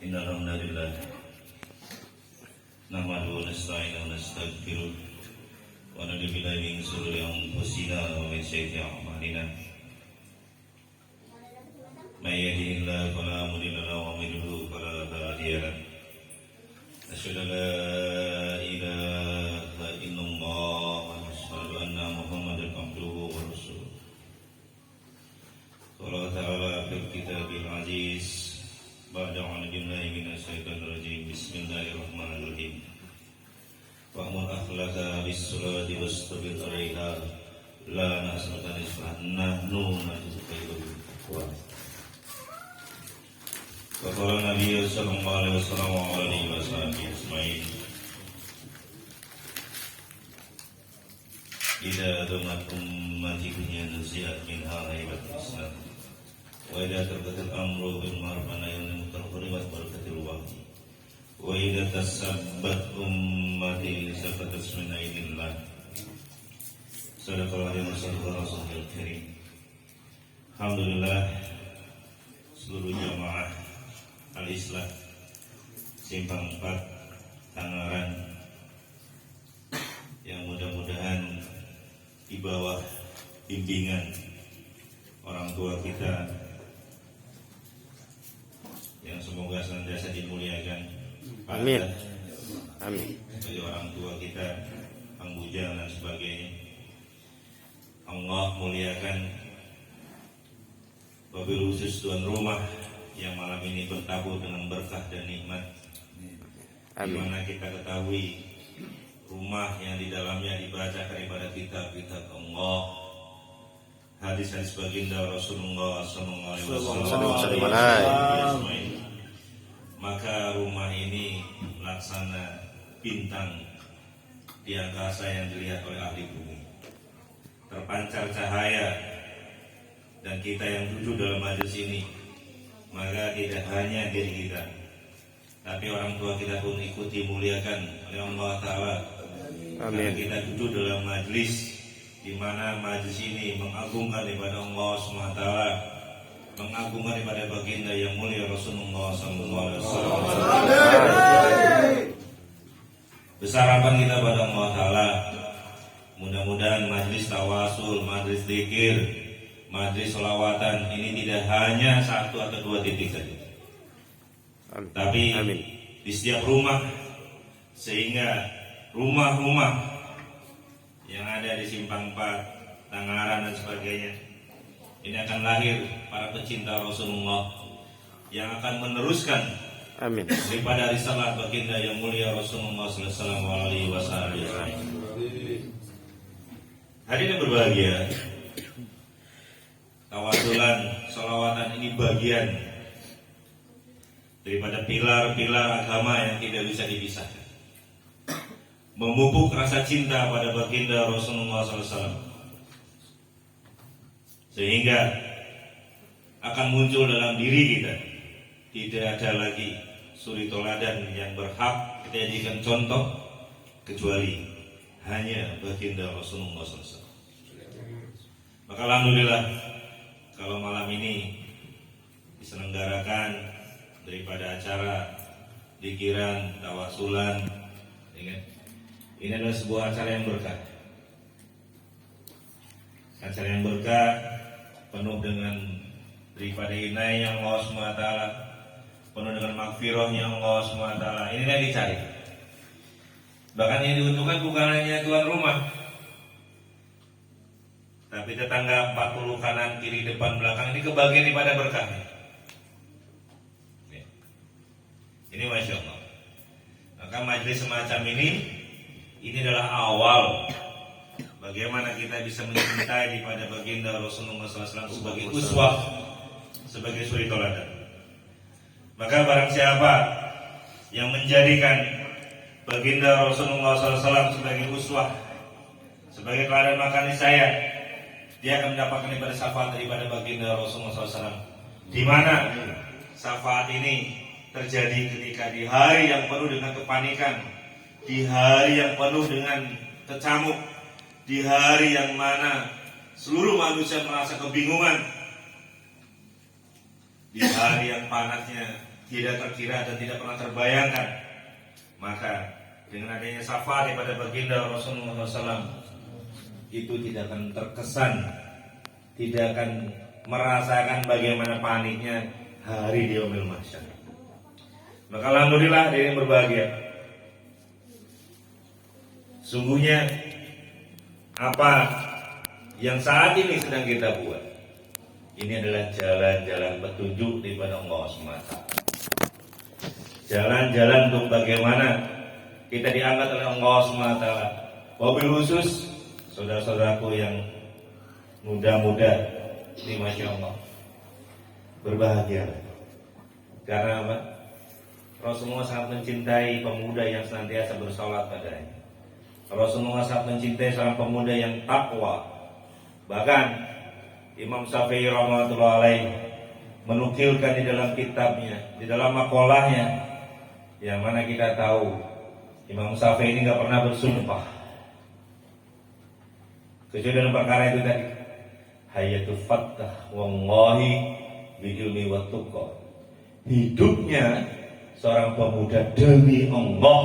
Innal hamdalillah nahmaduhu wa nasta'inuhu wa nastaghfiruh wa na'udzu billahi min shururi anfusina wa min sayyiati a'malina. May yahdihillahu fala mudilla lahu wa may yudlil fala hadiya lahu. Asyhadu an la ilaha illallah wa asyhadu anna Muhammadan abduhu wa rasuluh. Qala ta'ala fil kitabil aziz ba'da a'udzu billahi minasyaitonir rajim. Bismillahirrahmanirrahim. Wa'mur akhlaqa bis-salati wastabir 'alaiha la nas'aluka rizqan nahnu narzuquka wa qala Nabi sallallahu alaihi wasallam wa alihi wasallam ajma'in. Idza damat ummati dunya nuziat minha haibatul Islam wa idza tarakatil amru bil ma'ruf wa nahyi 'anil munkar wa barakatil wahyi wa idza tasabbat ummati sabatat min aidillah. Sadaqallahu rasulul karim. Alhamdulillah, seluruh jamaah Al-Islah Simpang 4 Tangerang yang mudah-mudahan di bawah bimbingan orang tua kita yang semoga senantiasa dimuliakan. Amin. Amin. Bagi orang tua kita, Kang Bujang dan sebagainya, Allah muliakan wabil khusus tuan rumah yang malam ini bertabuh dengan berkah dan nikmat. Di mana kita ketahui rumah yang di dalamnya dibacakan daripada kitab-kitab Allah, hadis-hadis baginda Rasulullah sallallahu alaihi wasallam. Maka rumah ini laksana bintang di angkasa yang dilihat oleh ahli bumi, terpancar cahaya, dan kita yang duduk dalam majelis ini, maka tidak hanya diri kita, tapi orang tua kita pun ikut dimuliakan oleh Allah Ta'ala. Amin. Kita duduk dalam majelis di mana majelis ini mengagungkan daripada Allah SWT, mengagungkan daripada baginda yang mulia Rasulullah SAW. Besar harapan kita pada Allah Ta'ala, mudah-mudahan majelis tawasul, majelis zikir, majelis sholawatan ini tidak hanya 1 atau 2 titik saja, tapi di setiap rumah, sehingga rumah-rumah yang ada di Simpang 4, Tangerang dan sebagainya, ini akan lahir para pecinta Rasulullah yang akan meneruskan daripada risalah baginda yang mulia Rasulullah sallallahu alaihi wasallam. Hadirin berbahagia, tawasulan, sholawatan ini bagian daripada pilar-pilar agama yang tidak bisa dipisahkan. Memupuk rasa cinta pada baginda Rasulullah SAW, sehingga akan muncul dalam diri kita tidak ada lagi suri toladan yang berhak kita jadikan contoh kecuali hanya baginda Rasulullah SAW. Maka alhamdulillah kalau malam ini diselenggarakan daripada acara dikiran, tawasulan, ini adalah sebuah acara yang berkah. Acara yang berkah penuh dengan daripada inayah Allah SWT, penuh dengan makfirahnya Allah SWT. Ini yang dicari. Bahkan yang diuntungkan bukan hanya tuan rumah, tapi tetangga 40 kanan, kiri, depan, belakang, ini kebagian daripada berkahnya. Ini Masya Allah. Maka majelis semacam ini adalah awal bagaimana kita bisa mencintai daripada baginda Rasulullah SAW sebagai uswah, sebagai suri toladan. Maka barang siapa yang menjadikan baginda Rasulullah SAW sebagai uswah, sebagai teladan makan saya, dia akan mendapatkan daripada syafaat daripada baginda Rasulullah SAW. Di mana syafaat ini terjadi ketika di hari yang penuh dengan kepanikan, di hari yang penuh dengan kecamuk, di hari yang mana seluruh manusia merasa kebingungan, di hari yang panasnya tidak terkira dan tidak pernah terbayangkan. Maka dengan adanya syafaat daripada baginda Rasulullah SAW, itu tidak akan terkesan, tidak akan merasakan bagaimana paniknya hari di yaumil mahsyar. Maka alhamdulillah dia yang berbahagia. Sungguhnya apa yang saat ini sedang kita buat, ini adalah jalan-jalan petunjuk daripada Allah SWT. Jalan-jalan untuk bagaimana kita diangkat oleh Allah SWT. Wabil khusus saudara-saudaraku yang muda-muda, ini Masya Allah, berbahagia. Karena apa? Rasulullah sangat mencintai pemuda yang senantiasa bersolat padanya. Rasulullah sangat mencintai seorang pemuda yang takwa. Bahkan Imam Syafi'i rahmatullah alaih menukilkan di dalam kitabnya, di dalam makolahnya, yang mana kita tahu Imam Syafi'i ini nggak pernah bersumpah kecuali dalam perkara itu tadi, hayatul fattah wallahi bi'ilmi wa tuqa. Hidupnya seorang pemuda demi Allah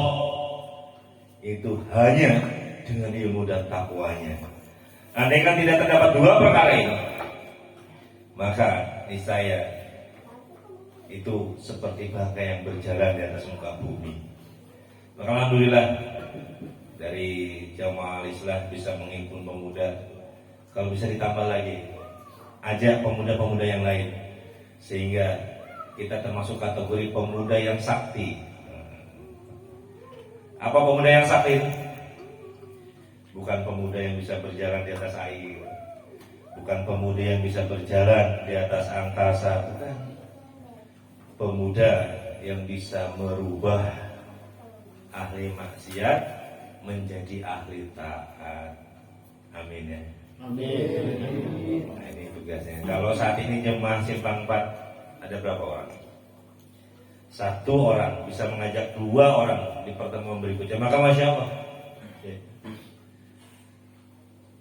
itu hanya dengan ilmu dan takwanya. Andai kan tidak terdapat dua perkara ini, maka niscaya itu seperti bangkai yang berjalan di atas muka bumi. Maka alhamdulillah dari Jamaah Al-Islah bisa menghimpun pemuda. Kalau bisa ditambah lagi, ajak pemuda-pemuda yang lain, sehingga kita termasuk kategori pemuda yang sakti. Apa pemuda yang sakti? Bukan pemuda yang bisa berjalan di atas air, bukan pemuda yang bisa berjalan di atas angkasa, bukan. Pemuda yang bisa merubah ahli maksiat menjadi ahli taat. Amin ya. Amin. Nah, ini tugasnya. Kalau saat ini jemaah Simpang 4 ada berapa orang? 1 orang bisa mengajak 2 orang di pertemuan berikutnya, maka Masya Allah, ya.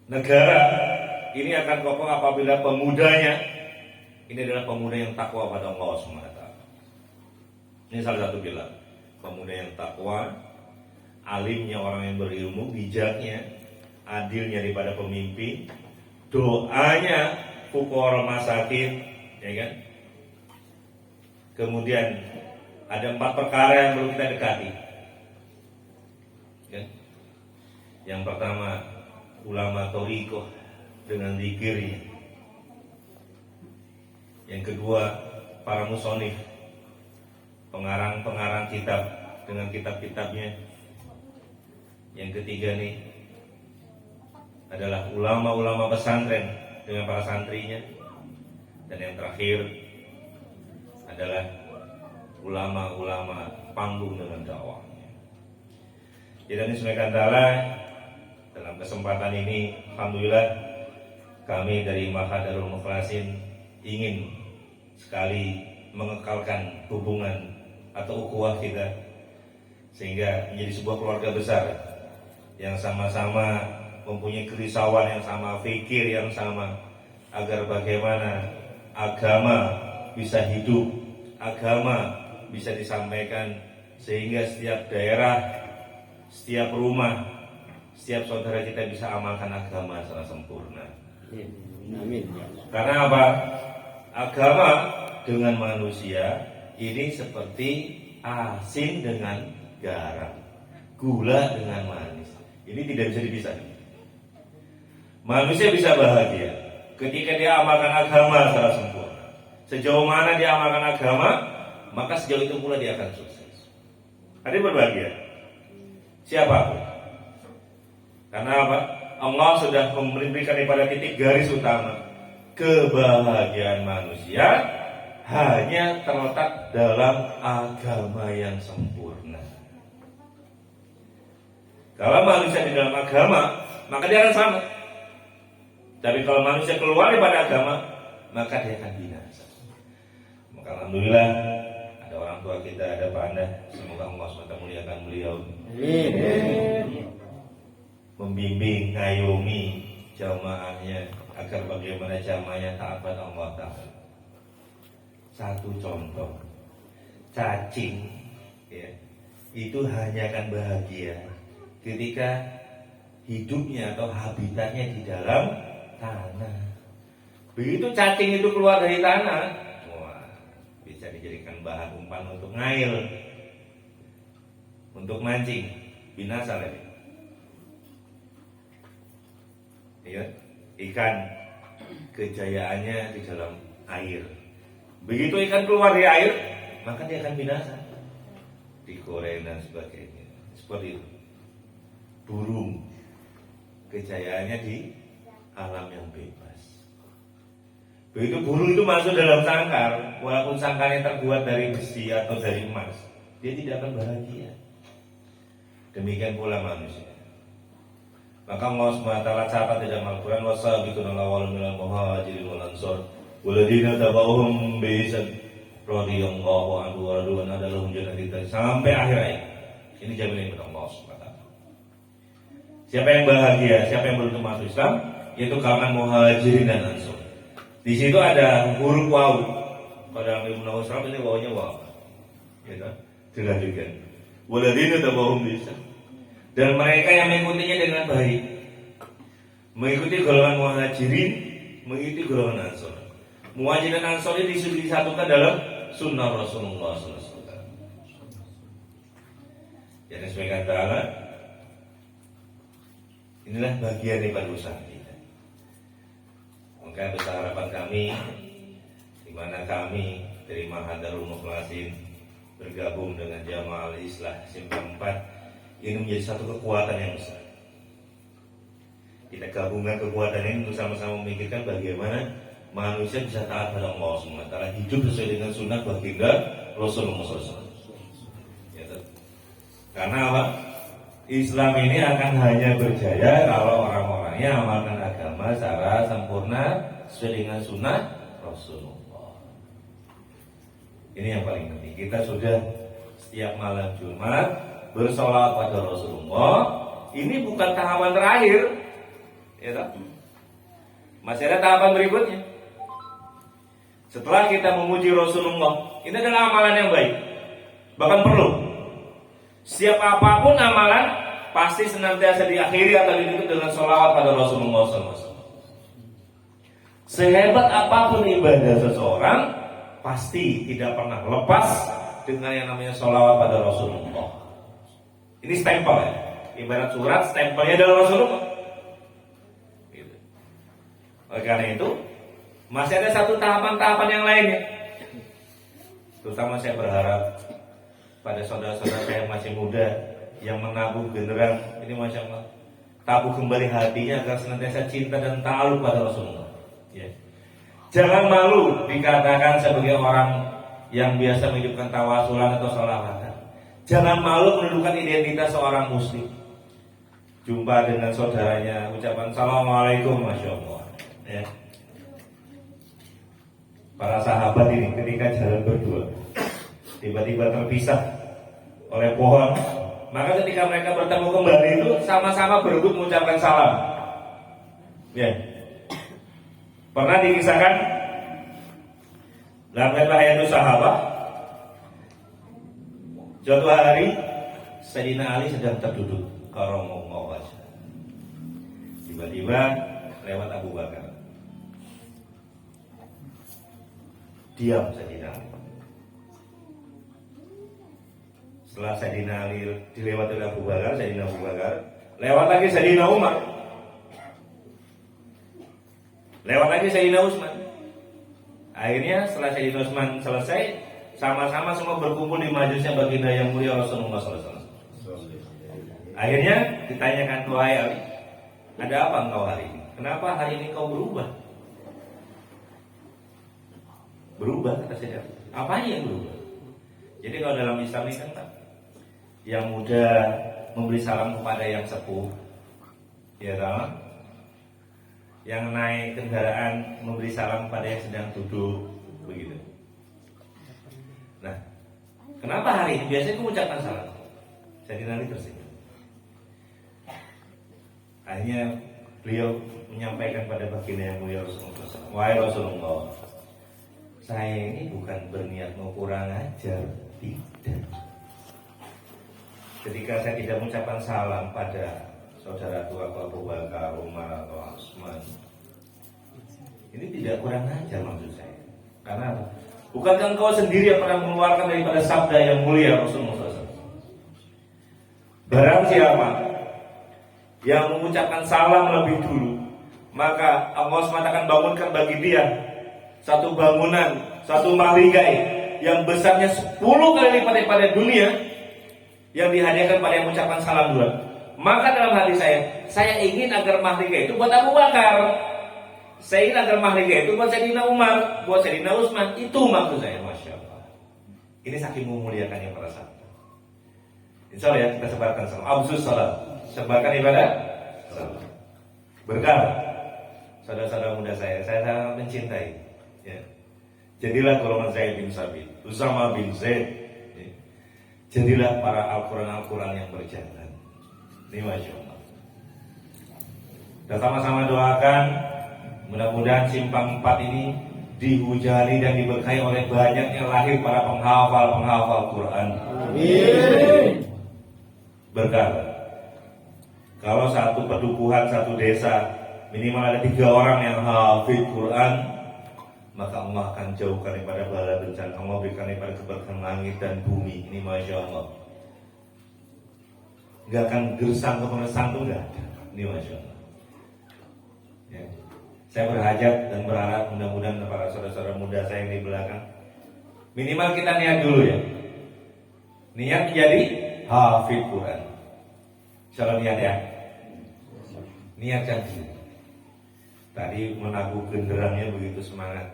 Negara ini akan kokoh apabila pemudanya ini adalah pemuda yang takwa pada Allah SWT. Ini salah satu bilang, pemuda yang takwa, alimnya orang yang berilmu, bijaknya, adilnya daripada pemimpin, doanya fuqara masakin, ya kan? Kemudian ada 4 perkara yang perlu kita dekati. Ya. Yang pertama, ulama thoriqah dengan zikirnya. Yang kedua, para musonif, pengarang-pengarang kitab dengan kitab-kitabnya. Yang ketiga nih adalah ulama-ulama pesantren dengan para santrinya. Dan yang terakhir adalah ulama-ulama panggung dengan dakwahnya. Jadi semoga Allah dalam kesempatan ini, alhamdulillah kami dari Mahadarul Mukhlasin ingin sekali mengekalkan hubungan atau ukhuwah kita sehingga menjadi sebuah keluarga besar yang sama-sama mempunyai kerisauan yang sama, fikir yang sama, agar bagaimana agama bisa hidup, agama bisa disampaikan, sehingga setiap daerah, setiap rumah, setiap saudara kita bisa amalkan agama secara sempurna. Amin. Karena apa? Agama dengan manusia ini seperti asin dengan garam, gula dengan manis. Ini tidak bisa dipisah. Manusia bisa bahagia ketika dia amalkan agama secara sempurna. Sejauh mana dia amalkan agama, maka sejauh itu pula dia akan sukses. Ada yang berbahagia? Siapapun. Karena apa? Allah sudah memberikan kepada titik garis utama. Kebahagiaan manusia hanya terletak dalam agama yang sempurna. Kalau manusia di dalam agama, maka dia akan selamat. Tapi kalau manusia keluar daripada agama, maka dia akan binasa. Maka alhamdulillah ada orang tua kita, ada Pak Anda, semoga Allah SWT muliakan beliau. Membimbing, ngayomi jamaahnya agar bagaimana jamaahnya taat pada Allah Ta'ala. Satu contoh, cacing, ya, itu hanya akan bahagia ketika hidupnya atau habitatnya di dalam tanah. Begitu cacing itu keluar dari tanah, wah, bisa dijadikan bahan umpan untuk ngail, untuk mancing, binasa lagi. Ya, ikan kejayaannya di dalam air. Begitu ikan keluar dari air, maka dia akan binasa, digoreng dan sebagainya. Seperti itu. Burung kejayaannya di alam yang bebas. Begitu burung itu masuk dalam sangkar, walaupun sangkarnya terbuat dari besi atau dari emas, dia tidak akan bahagia. Demikian pula manusia. Maka Allah SWT catat di dalam Al-Quran, wasabiquna al-awwaluna minal muhajirin wal ansor waladina tabauhum bi ihsan radhiyallahu anhu wa radu an lahum jannatin sampai akhir ayat. Ini jaminan dari Allah SWT. Siapa yang bahagia, siapa yang beruntung masuk Islam, yaitu kalangan muhajirin dan ansor. Di situ ada huruf waw. Pada dalam Ibnu Nasr ini wawnya waw. Ya kan? Dilanjutkan. Waladina tabauhum bi ihsan. Dan mereka yang mengikutinya dengan baik, mengikuti golongan muhajirin, mengikuti golongan ansor. Muhajirin dan ansor ini disatukan dalam sunnah Rasulullah SAW. Jadi sebagai ta'ala, inilah bagian daripada usaha kita. Maka besar harapan kami, di mana kami dari Mahadarul Mukhlasin bergabung dengan Jamaah Al-Islah Simpang 4. Ini menjadi satu kekuatan yang besar. Kita gabungkan kekuatan ini untuk sama-sama memikirkan bagaimana manusia bisa taat pada Allah SWT, hidup sesuai dengan sunnah baginda Rasulullah SAW. Ya, karena apa? Islam ini akan hanya berjaya kalau orang-orangnya amalkan agama secara sempurna sesuai dengan sunnah Rasulullah. Ini yang paling penting. Kita sudah setiap malam Jumat bersolawat pada Rasulullah. Ini bukan tahapan terakhir, ya tak? Masih ada tahapan berikutnya. Setelah kita memuji Rasulullah, ini adalah amalan yang baik. Bahkan perlu. Siap apapun amalan, pasti senantiasa diakhiri atau ditutup dengan solawat pada Rasulullah SAW. Sehebat apapun ibadah seseorang, pasti tidak pernah lepas dengan yang namanya solawat pada Rasulullah. Ini stempel ya, ibarat surat stempelnya adalah Rasulullah. Gitu. Oleh karena itu, masih ada satu tahapan-tahapan yang lainnya. Terutama saya berharap pada saudara-saudara saya yang masih muda yang menabuh genderang ini, masya Allah, tabuh kembali hatinya agar senantiasa cinta dan ta'alluq pada Rasulullah. Ya. Jangan malu dikatakan sebagai orang yang biasa menghidupkan tawasulan atau sholawatan. Jangan malu menunjukkan identitas seorang muslim. Jumpa dengan saudaranya, ucapan Assalamualaikum, Masya Allah. Ya. Para sahabat ini ketika jalan berdua, tiba-tiba terpisah oleh pohon. Maka ketika mereka bertemu kembali itu sama-sama berebut mengucapkan salam. Ya. Pernah dikisahkan dalam Hayatus Sahabat, suatu hari Sayyidina Ali sedang terduduk karomong wajah. Tiba-tiba lewat Abu Bakar. Diam Sayyidina Ali. Setelah Sayyidina Ali dilewati oleh Abu Bakar, Sayyidina Abu Bakar, lewat lagi Sayyidina Umar, lewat lagi Sayyidina Utsman. Akhirnya setelah Sayyidina Utsman selesai, sama-sama semua berkumpul di majelisnya baginda yang mulia Rasulullah SAW. Akhirnya ditanyakan, wahai Ali, ada apa engkau hari ini? Kenapa hari ini kau berubah? Berubah kata saya. Apa yang berubah? Jadi kalau dalam Islam ini kan, yang muda memberi salam kepada yang sepuh, ya kan? Yang naik kendaraan memberi salam kepada yang sedang duduk, begitu. Nah, kenapa hari ini biasanya mengucapkan salam? Jadi nanti tersenyum. Akhirnya beliau menyampaikan pada baginda yang mulia Rasulullah SAW, wahai Rasulullah, saya ini bukan berniat mau kurang ajar, Tidak. Ketika saya tidak mengucapkan salam pada saudara tua Abu Bakar, Umar atau Utsman, ini tidak kurang ajar maksud saya. Karena apa? Bukankah engkau sendiri yang pernah mengeluarkan daripada sabda yang mulia Rasulullah SAW? Barang siapa yang mengucapkan salam lebih dulu, maka Allah SWT akan bangunkan bagi dia satu bangunan, satu mahligai yang besarnya 10 kali lipat daripada dunia yang dihadiahkan pada yang mengucapkan salam duluan. Maka dalam hati saya ingin agar mahligai itu buat Abu Bakar, saya ingin agar mahligai itu buat Sayyidina Umar, buat Sayyidina Utsman. Itu maksud saya, Masya Allah. Ini saking memuliakannya para sahabat. Insya Allah ya, kita sebarkan salam. Absus salam, sebarkan ibadah salam. Berkah saudara-saudara muda saya sangat mencintai ya. Jadilah golongan Zaid bin Sabit, Usama bin Zaid ya. Jadilah para Al-Quran yang berjalan. Ini Masya Allah. Kita sama-sama doakan mudah-mudahan simpang 4 ini dihujani dan diberkahi oleh banyaknya lahir para penghafal Quran. Amin. Berkah. Kalau satu pedukuhan, satu desa minimal ada 3 orang yang hafid Quran, maka Allah akan jauhkan daripada bala bencana. Allah berikan daripada keberkahan langit dan bumi. Ini Masya Allah. Gak akan gersang kepenesan tuh gak ada. Ini Masya Allah ya. Saya berhajat dan berharap mudah-mudahan para saudara-saudara muda saya yang di belakang, minimal kita niat dulu ya. Niat menjadi hafid Quran. Insyaallah niat ya. Niatkan dulu. Tadi menabuh genderangnya begitu semangat.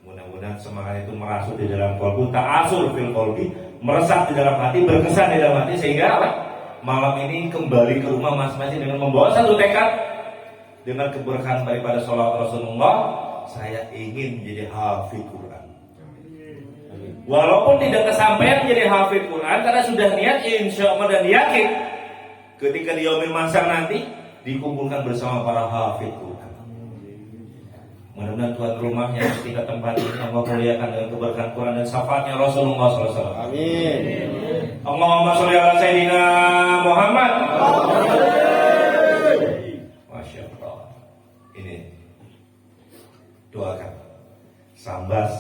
Mudah-mudahan semangat itu merasuk di dalam kolbu, ta'asur fil kolbi, meresap di dalam hati, berkesan di dalam hati, sehingga apa? Malam ini kembali ke rumah masing-masing dengan membawa satu tekad, dengan keberkahan daripada sholawat Rasulullah, saya ingin menjadi hafid Quran. Walaupun tidak kesampaian menjadi hafid Quran, karena sudah niat, insya Allah dan yakin ketika di yaumil mahsyar nanti dikumpulkan bersama para hafid Quran. Mudah-mudahan tuan rumahnya ketika tempat ini Allah muliakan dengan keberkahan Quran dan syafaatnya Rasulullah SAW. Amin. Allahumma sholli ala Sayyidina Muhammad. Masya Allah. Ini doakan Sambas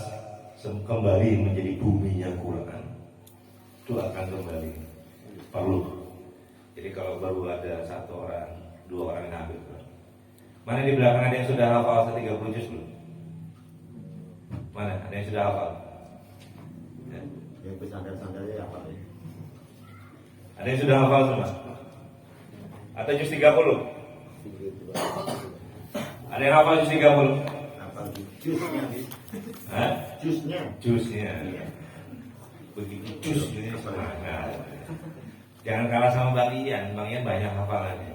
kembali menjadi buminya Quran. Doakan kembali. Perlu. Jadi kalau baru ada 1 orang, 2 orang yang hafid Quran. Mana di belakang ada yang sudah hafal 30 juz belum? Mana? Ada yang sudah hafal? Ya. Yang pesantren-pesantrennya hafal ya. Ada yang sudah hafal semua? Atau juz 30? Ada yang hafal juz 30? Hafal jusnya nih. Hah? Jusnya. Jusnya. Begitu juz ini semangat. Jangan kalah sama Bang Ian. Bang Ian banyak hafalannya.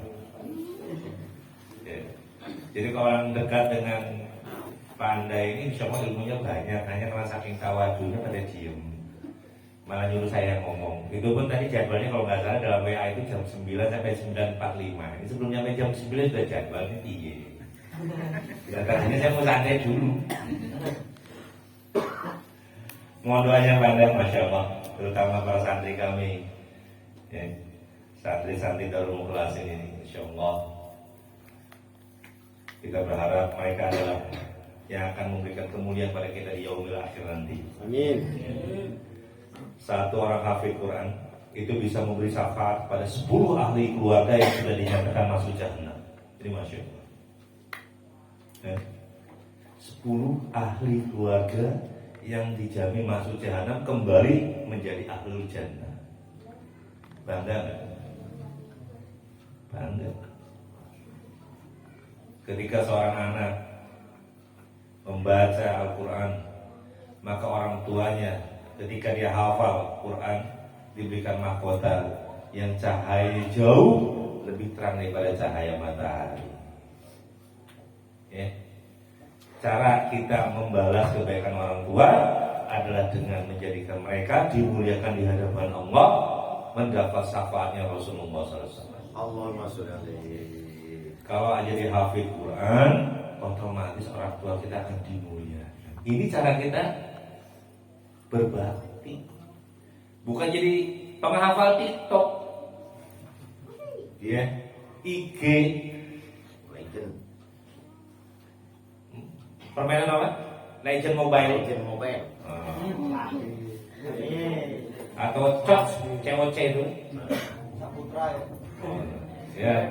Ya. Jadi kalau orang dekat dengan pandai ini, insya Allah ilmunya banyak. Hanya karena saking tawadunya pada diem, malah nyuruh saya ngomong. Itu pun tadi jadwalnya kalau nggak salah dalam WA itu jam 9 sampai 9.45. Ini sebelum nyampe jam 9 sudah jadwalnya tinggi. Katanya saya mau santai dulu. Mohon doanya pandai, Masya Allah, terutama para santri kami ya. Santri-santri Darul Mukhlas ini, Insya Allah kita berharap mereka adalah yang akan memberikan kemuliaan pada kita di yaumil akhir nanti. Amin. Satu orang hafid Quran itu bisa memberi syafaat pada 10 ahli keluarga yang sudah dinyatakan masuk jannah. Ini Masya Allah. 10 ahli keluarga yang dijamin masuk jahanam kembali menjadi ahlul jannah. Bangga gak? Bangga. Ketika seorang anak membaca Al-Quran, maka orang tuanya ketika dia hafal Quran diberikan mahkota yang cahayanya jauh lebih terang daripada cahaya matahari. Ya. Cara kita membalas kebaikan orang tua adalah dengan menjadikan mereka dimuliakan di hadapan Allah, mendapat syafaatnya Rasulullah SAW. Allahumma sholli alaihi. Kalau aja di hafid Quran, otomatis orang tua kita akan dimuliakan. Ini cara kita berbakti. Bukan jadi penghafal TikTok. Ya, IG. Legend. Permainan apa? Legend Mobile. Legend mobile. Atau COC itu. Ya.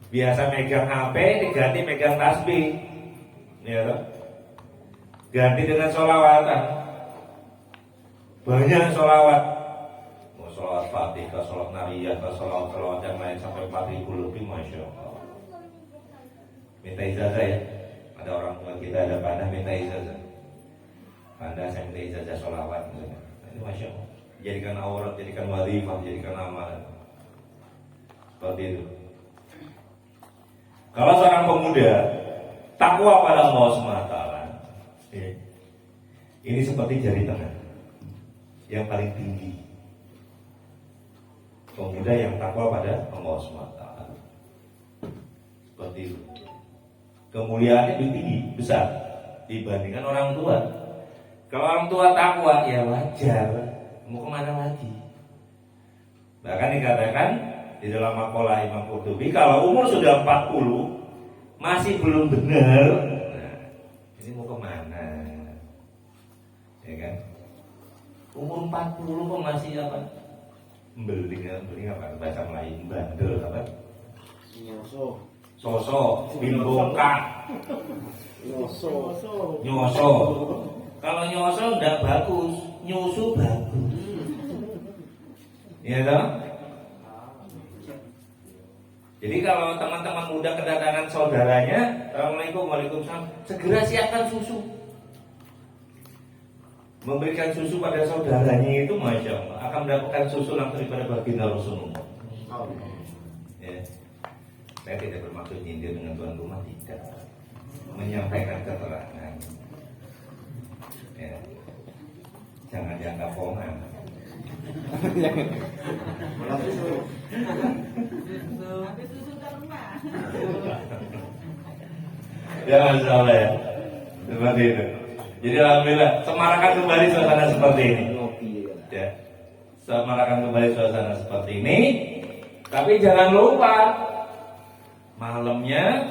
Biasa megang HP diganti megang tasbih. Ya toh? Ganti dengan sholawatan. Banyak sholawat. Mau sholawat Fatihah, sholawat Nariyah, sholawat yang lain sampai 4.000 lebih, masya Allah. Minta ijazah ya. Ada orang tua kita ada pada minta ijazah. Pada saya minta ijazah sholawat. Ini masya Allah. Jadikan aurat, jadikan wadifah, jadikan amal. Seperti itu. Kalau seorang pemuda takwa pada Allah SWT, ini seperti jari tengah yang paling tinggi. Pemuda yang takwa pada Allah SWT, seperti itu. Kemuliaannya lebih tinggi, besar dibandingkan orang tua. Kalau orang tua takwa, ya wajar. Mau kemana lagi? Bahkan dikatakan di dalam makalah Imam Qurtubi, kalau umur sudah 40 masih belum benar, nah, ini mau kemana? Ya kan? Umur 40 kok masih apa? Beli apa? Bahasa Melayu bandel apa? Sosok, bimbongkak, nyoso. Kalau nyoso enggak bagus, nyusu bagus. Iya toh? Jadi kalau teman-teman muda kedatangan saudaranya, Assalamualaikum, Waalaikumsalam, segera siapkan susu. Memberikan susu pada saudaranya itu, masya Allah, akan mendapatkan susu langsung daripada baginda Rasulullah. Ya. Saya tidak bermaksud nyindir dengan tuan rumah, tidak. Menyampaikan keterangan. Ya. Jangan dianggap bohongan. Jangan salah ya. Seperti itu. Jadi alhamdulillah semarakan kembali suasana seperti ini. Ya. Semarakan kembali suasana seperti ini. Tapi jangan lupa malamnya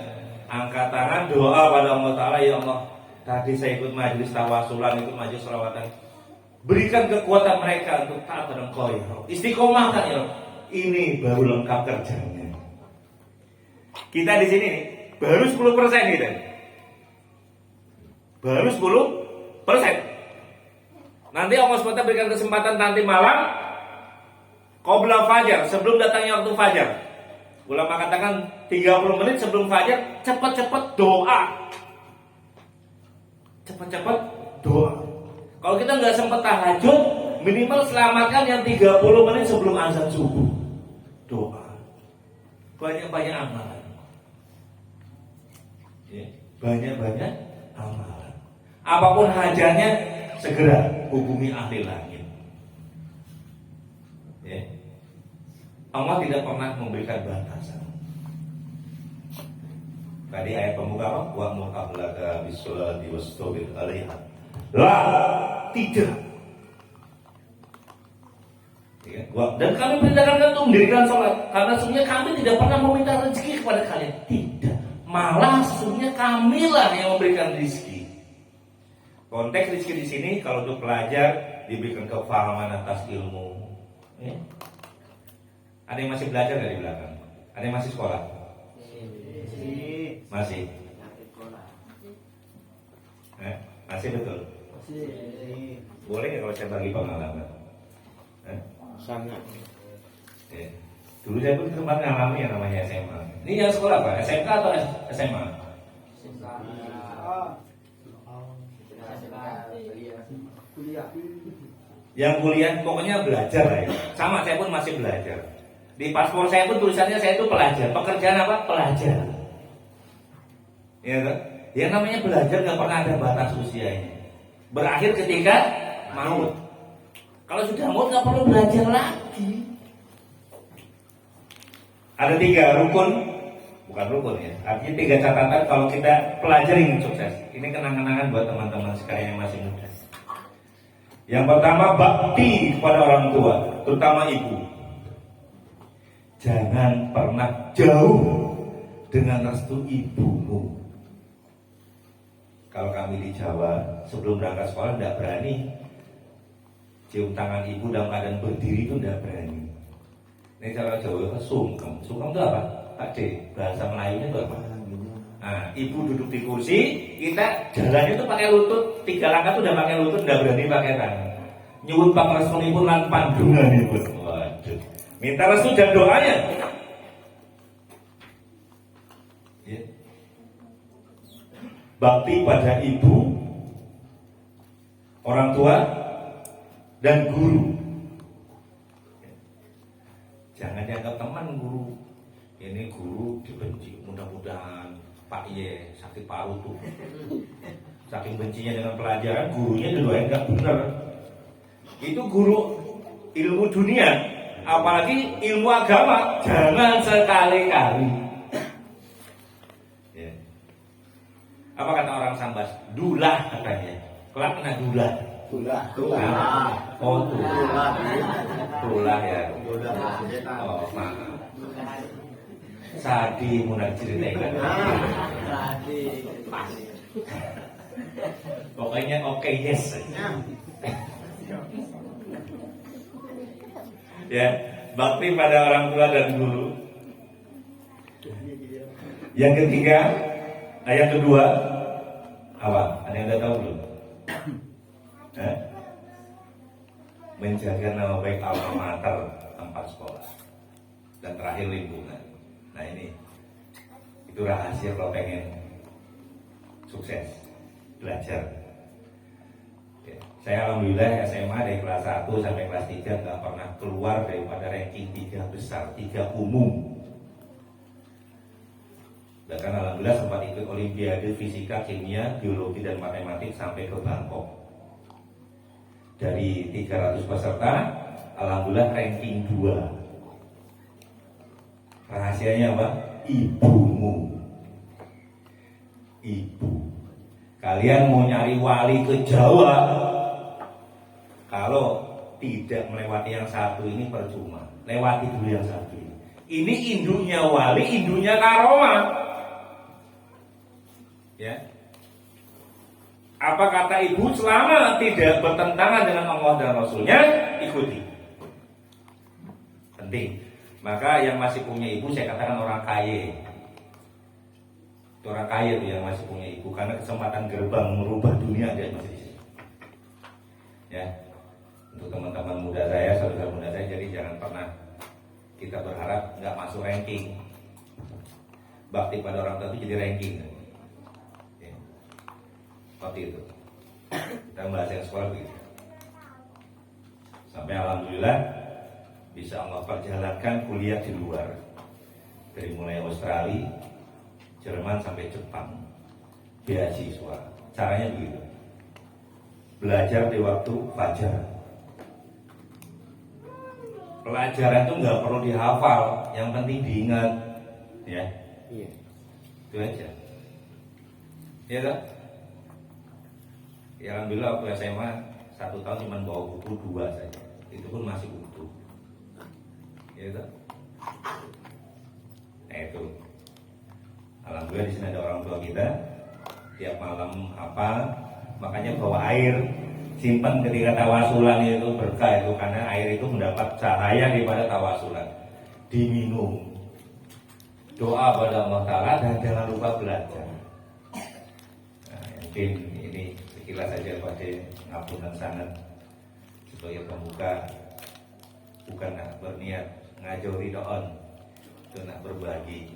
angkat tangan doa pada Allah Ta'ala. Ya Allah, tadi saya ikut majelis tawasulan, ikut majelis selawatan. Berikan kekuatan mereka untuk taat pada Engkau ya Allah. Istiqomahkan ya Allah. Ini baru lengkap kerjanya. Kita di sini nih, baru 10% kita. Baru 10%. Nanti Allah SWT berikan kesempatan nanti malam qabla fajar, sebelum datangnya waktu fajar. Ulama katakan 30 menit sebelum fajar, cepat-cepat doa. Cepat-cepat doa. Kalau kita nggak sempat tahajud, minimal selamatkan yang 30 menit sebelum azan subuh. Doa. Banyak-banyak amalan. Ya, banyak-banyak amalan. Apapun hajatnya, segera hubungi ahli langit. Ya. Allah tidak pernah memberikan batasan. Tadi ayat pembuka apa? Wa mu'ablaka bisolati wastabir alaiha. Lah, tidak. Ya, dan kami perintahkan kalian untuk mendirikan sholat, karena sesungguhnya kami tidak pernah meminta rezeki kepada kalian. Tidak. Malah sesungguhnya kamilah yang memberikan rezeki. Konteks rezeki di sini kalau untuk pelajar diberikan kefahaman atas ilmu. Ya. Ada yang masih belajar dari belakang? Ada yang masih sekolah? Masih. Masih betul. Boleh nggak kalau saya bagi pengalaman? Sangat. Ya. Dulu saya pun sempat ngalami yang namanya SMA. Ini yang sekolah apa? SMK atau SMA? Yang kuliah pokoknya belajar lah ya. Sama saya pun masih belajar. Di paspor saya pun tulisannya saya itu pelajar. Pekerjaan apa? Pelajar. Ya kan? Yang namanya belajar nggak pernah ada batas usianya. Berakhir ketika maut. Kalau sudah maut nggak perlu belajar lagi. Ada 3 rukun, bukan rukun ya. Artinya 3 catatan kalau kita pelajari ingin sukses. Ini kenang-kenangan buat teman-teman sekalian yang masih muda. Yang pertama, bakti kepada orang tua, terutama ibu. Jangan pernah jauh dengan restu ibumu. Kalau kami di Jawa, sebelum berangkat sekolah tidak berani cium tangan ibu dalam keadaan berdiri, itu tidak berani. Ini cara Jawa itu sungkem. Sungkem itu apa? Pak D, bahasa Melayunya itu apa? Nah, ibu duduk di kursi, kita jalannya itu pakai lutut, 3 langkah itu udah pakai lutut, tidak berani pakai tangan. Nyuwun pangrestuni lan pandunganipun. Waduh. Minta restu dan doanya. Ya. Bakti pada ibu, orang tua, dan guru. Jangan dianggap teman guru. Ini guru dibenci. Mudah-mudahan Pak Ye sakit paru tuh. Saking bencinya dengan pelajaran, gurunya didoain nggak benar. Itu guru ilmu dunia, apalagi ilmu agama. Jangan sekali-kali. Apa kata orang Sambas? Dulah katanya. Kelak kena dulah. Tulah. Oh, dulah. Dulah ya. Tulah. Oh, maaf. Sadi munak ceritakan. Pokoknya oke, yes. Ya, bakti pada orang tua dan guru. Yang ketiga, ayat kedua, apa? Ada yang udah tahu belum? Menjaga nama baik alma mater, tempat sekolah. Dan terakhir lingkungan. Nah ini, itu rahasia kalau pengen sukses belajar. Ya, saya alhamdulillah SMA dari kelas 1 sampai kelas 3 gak pernah keluar daripada ranking 3 besar, 3 umum. Bahkan alhamdulillah sempat ikut olimpiade fisika, kimia, biologi, dan matematik sampai ke Bangkok. Dari 300 peserta, alhamdulillah ranking 2. Rahasianya apa? Ibumu. Ibu. Kalian mau nyari wali ke Jawa, kalau tidak melewati yang satu ini percuma. Lewati dulu yang satu ini. Ini induknya wali, induknya karomah. Ya. Apa kata ibu? Selama tidak bertentangan dengan Allah dan Rasulnya, ikuti. Penting. Maka yang masih punya ibu, saya katakan orang kaya. Orang kaya itu yang masih punya ibu, karena kesempatan gerbang merubah dunia dia masih di sini. Ya. Untuk teman-teman muda saya, saudara muda saya, jadi jangan pernah kita berharap nggak masuk ranking. Bakti pada orang tua itu jadi ranking. Seperti itu. Kita bahas yang sekolah begitu. Sampai alhamdulillah bisa Allah perjalankan kuliah di luar. Dari mulai Australia, Jerman sampai Jepang. Beasiswa. Caranya begitu. Belajar di waktu fajar. Pelajaran itu nggak perlu dihafal, yang penting diingat. Ya. Iya. Itu aja. Iya tak? Ya alhamdulillah waktu SMA 1 tahun cuma bawa buku 2 saja. Itu pun masih utuh. Ya itu. Nah itu. Alhamdulillah di sini ada orang tua kita. Tiap malam apa? Makanya bawa air, simpan ketika tawasulan itu berkah itu, karena air itu mendapat cahaya daripada tawasulan. Diminum. Doa pada Allah Ta'ala dan jangan lupa belajar. Nah, mungkin ini sekilas saja pada ngapunten sangat sebagai pembuka, bukan nak berniat ngajori doon, itu nak berbagi.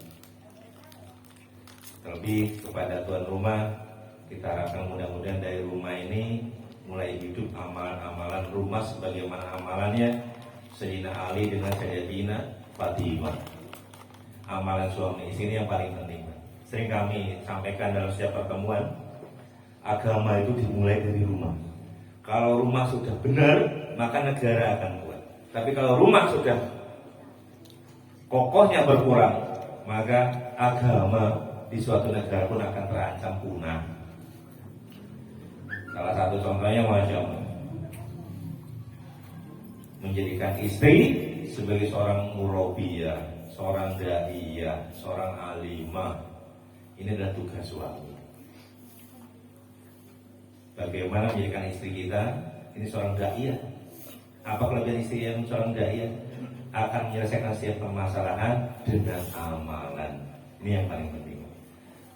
Terlebih kepada tuan rumah, kita harapkan mudah-mudahan dari rumah ini mulai hidup amalan-amalan rumah sebagaimana amalannya Sayyidina Ali dengan Sayyidatina Fatimah. Amalan suami istri yang paling penting. Sering kami sampaikan dalam setiap pertemuan, agama itu dimulai dari rumah. Kalau rumah sudah benar, maka negara akan kuat. Tapi kalau rumah sudah kokohnya berkurang, maka agama di suatu negara pun akan terancam punah. Salah satu contohnya Masya Allah, menjadikan istri sebagai seorang murabiyah, seorang da'iyah, seorang alimah. Ini adalah tugas suami. Bagaimana menjadikan istri kita ini seorang da'iyah. Apa kelebihan istri yang seorang da'iyah? Akan menyelesaikan setiap permasalahan dengan amalan. Ini yang paling penting.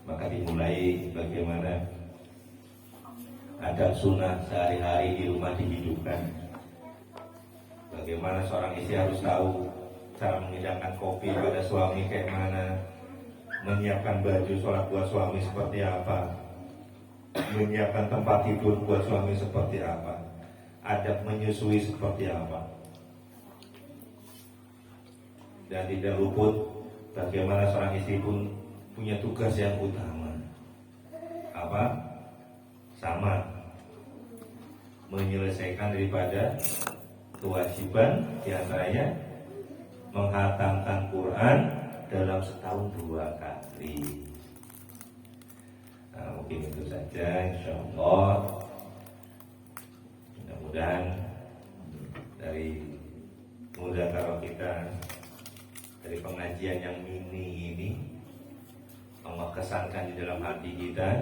Maka dimulai bagaimana adab sunnah sehari-hari di rumah dihidupkan. Bagaimana seorang istri harus tahu cara menghidangkan kopi pada suami kayak mana, menyiapkan baju sholat buat suami seperti apa, menyiapkan tempat tidur buat suami seperti apa, adab menyusui seperti apa. Dan tidak luput bagaimana seorang istri pun punya tugas yang utama. Apa? Sama, menyelesaikan daripada kewajiban diantaranya menghatamkan Quran dalam setahun 2 kali. Nah, mungkin itu saja, insyaallah. Mudah-mudahan dari mudah kalau kita dari pengajian yang mini ini Allah kesankan di dalam hati kita,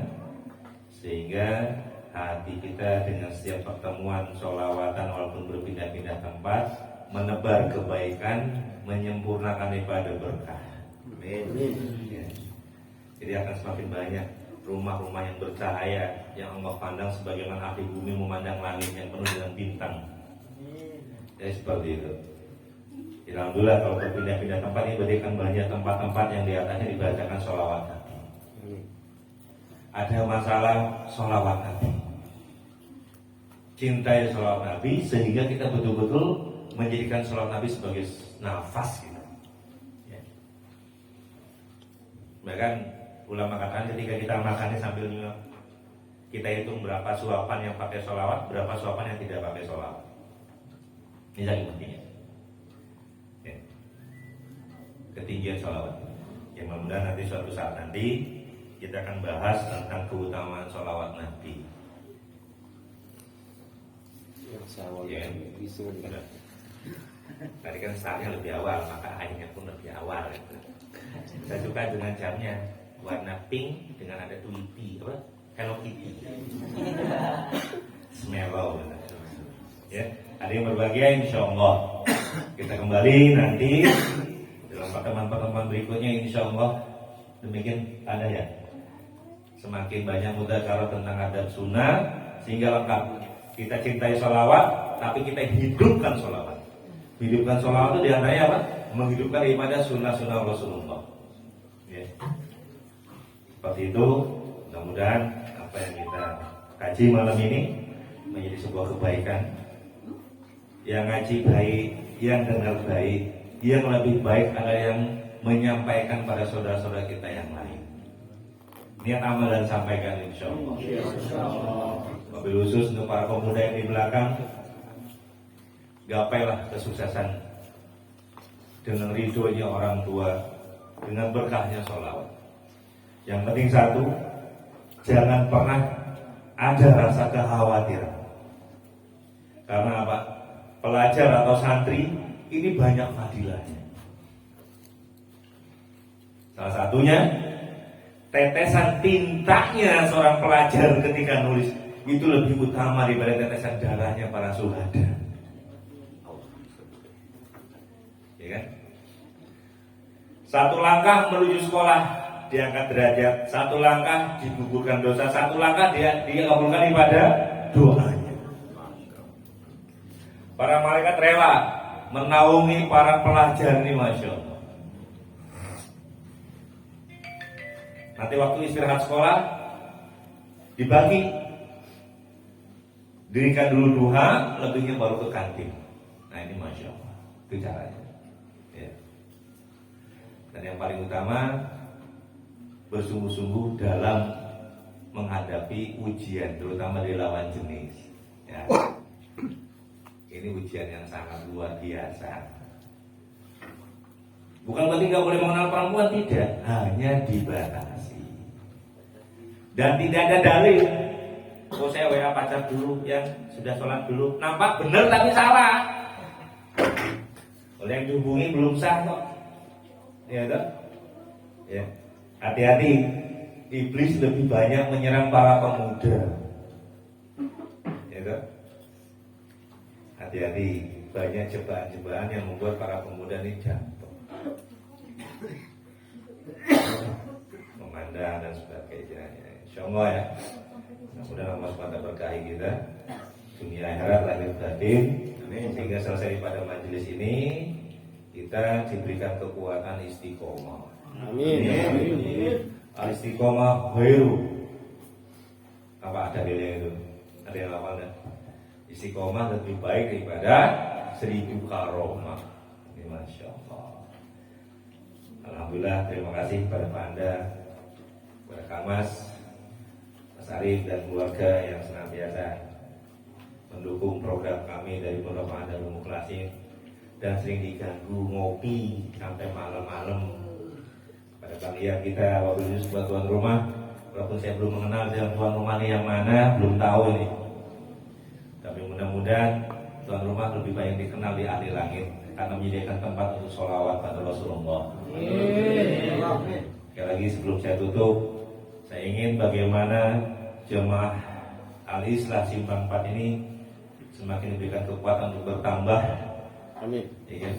sehingga hati kita dengan setiap pertemuan sholawatan walaupun berpindah-pindah tempat menebar kebaikan, menyempurnakan ibadah berkah. Amin. Ya. Jadi akan semakin banyak rumah-rumah yang bercahaya yang Allah pandang sebagaimana ahli bumi memandang langit yang penuh dengan bintang. Ya seperti itu. Alhamdulillah kalau berpindah-pindah tempat ini berikan banyak tempat-tempat yang di atasnya dibacakan sholawat Nabi. Ada masalah sholawat Nabi. Cintai sholawat Nabi sehingga kita betul-betul menjadikan sholawat Nabi sebagai nafas kita. Ya. Bahkan ulama katakan ketika kita makannya sambil nyuap, kita hitung berapa suapan yang pakai sholawat, berapa suapan yang tidak pakai sholawat. Ini lagi pentingnya. Ya. Ketinggian sholawat. Yang mudah-mudahan nanti suatu saat nanti kita akan bahas tentang keutamaan sholawat Nabi. Ya, tadi kan startnya lebih awal, maka akhirnya pun lebih awal. Saya suka dengan jamnya warna pink dengan ada Tweety, apa? Hello Kitty. Smellow. Ya, ada yang berbahagia insyaallah. Kita kembali nanti dalam pertemuan-pertemuan berikutnya insyaallah. Demikian ada ya. Semakin banyak mudzakarah tentang adab sunnah sehingga lengkap. Kita cintai sholawat, tapi kita hidupkan sholawat. Hidupkan sholawat itu diantaranya apa? Menghidupkan ibadah sunnah-sunnah Rasulullah. Ya. Seperti itu. Mudah-mudahan apa yang kita kaji malam ini menjadi sebuah kebaikan. Yang ngaji baik, yang dengar baik, yang lebih baik adalah yang menyampaikan pada saudara-saudara kita yang lain. Niat amal dan sampaikan insyaallah. Wabil khusus untuk para pemuda yang di belakang, gapailah kesuksesan dengan ridhonya orang tua, dengan berkahnya sholawat. Yang penting satu, jangan pernah ada rasa kekhawatiran. Karena apa? Pelajar atau santri ini banyak fadilahnya. Salah satunya tetesan tintanya seorang pelajar ketika nulis itu lebih utama daripada tetesan darahnya para syuhada. Ya kan? Satu langkah menuju sekolah diangkat derajat, satu langkah digugurkan dosa, satu langkah dia kabulkan ibadah doanya. Para malaikat rela menaungi para pelajar ini, masya Allah. Nanti waktu istirahat sekolah dibagi, dirikan dulu duha, lebihnya baru ke kantin. Nah ini masya Allah, itu caranya. Ya. Dan yang paling utama bersungguh-sungguh dalam menghadapi ujian, terutama di lawan jenis. Ya. Ini ujian yang sangat luar biasa. Bukan berarti nggak boleh mengenal perempuan, tidak, hanya dibatasi. Dan tidak ada dalil. Oh saya WA pacar dulu, yang sudah sholat dulu, nampak benar tapi salah. Kalau yang dihubungi belum sah kok. Ya toh? Ya. Hati-hati. Iblis lebih banyak menyerang para pemuda. Ya toh? Hati-hati. Banyak cobaan-cobaan yang membuat para pemuda ini jatuh. Memandang dan sebagainya. Insyaallah ya. Mudah-mudahan Allah SWT berkahi kita dunia akhirat lahir batin, sehingga selesai pada majelis ini kita diberikan kekuatan istiqomah. Amin. Istiqomah khairu. Apa ada nilai itu? Ada yang hafal enggak? Istiqomah lebih baik daripada 1000 karomah. Ini Masya Allah. Alhamdulillah, terima kasih kepada Pak Anda, kepada Kang Mas Arif dan keluarga yang senantiasa mendukung program kami dari Pondok Darul Mukhlasin dan sering diganggu ngopi sampai malam-malam. Pada kalian kita waktu itu sebuah tuan rumah, walaupun saya belum mengenal tuan rumah ini yang mana, belum tahu ini. Tapi mudah-mudahan tuan rumah lebih banyak dikenal di ahli langit karena menyediakan tempat untuk sholawat pada Rasulullah. Sekali lagi sebelum saya tutup, saya ingin bagaimana jemaah Al-Islah Simpang 4 ini semakin diberikan kekuatan untuk bertambah. Amin. Ya,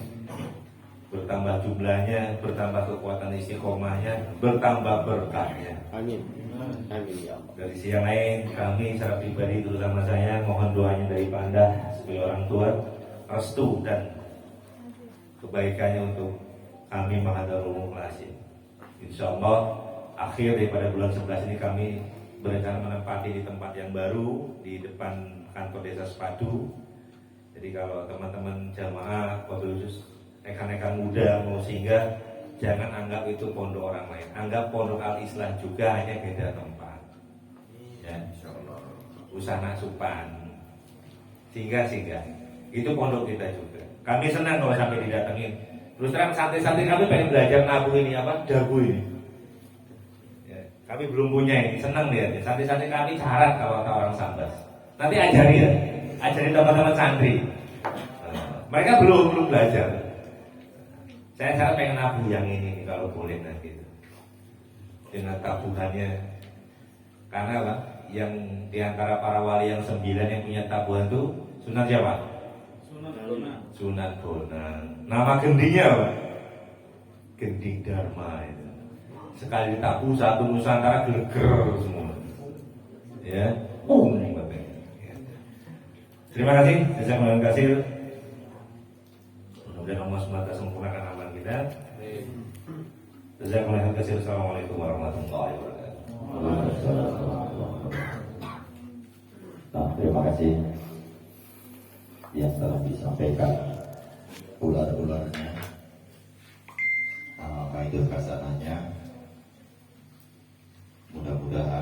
bertambah jumlahnya, bertambah kekuatan istiqomahnya, bertambah berkahnya. Amin. Amin ya Allah. Dari sisi yang lain, kami secara pribadi terutama saya mohon doanya dari Pak Anda sebagai orang tua, restu dan kebaikannya untuk kami Mahadarul Mukhlasin. Insyaallah akhir daripada bulan 11 ini kami berencana menempati di tempat yang baru di depan kantor desa Sepadu. Jadi kalau teman-teman jamaah wabil khusus rekan-rekan muda mau singgah, jangan anggap itu pondok orang lain, anggap pondok Al-Islah juga, hanya beda tempat. Ya, insyaallah. Usana Supan. Singgah. Itu pondok kita juga. Kami senang kalau sampai didatengin. Terus terang santri-santri kami pengen belajar nabu ini apa? Dagu ini. Ya, kami belum punya ini, senang lihat. Santri-santri kami syarat kalau orang Sambas. Nanti ajari ya. Ajari teman-teman santri. Mereka belum belajar. Saya pengen nabu yang ini kalau boleh nanti dengan tabuhannya. Karena apa? Yang diantara para wali yang 9 yang punya tabuhan itu Sunan siapa? Sunan Bonang. Nama gendingnya apa? Gending Dharma itu. Sekali ditabu satu Nusantara geger semua. Ya, terima kasih, terima kasih. Mudah-mudahan Allah SWT sempurnakan amal kita. Terima kasih. Assalamualaikum warahmatullahi wabarakatuh. Terima kasih yang telah disampaikan ular-ularnya, kaidah kasananya. Mudah-mudahan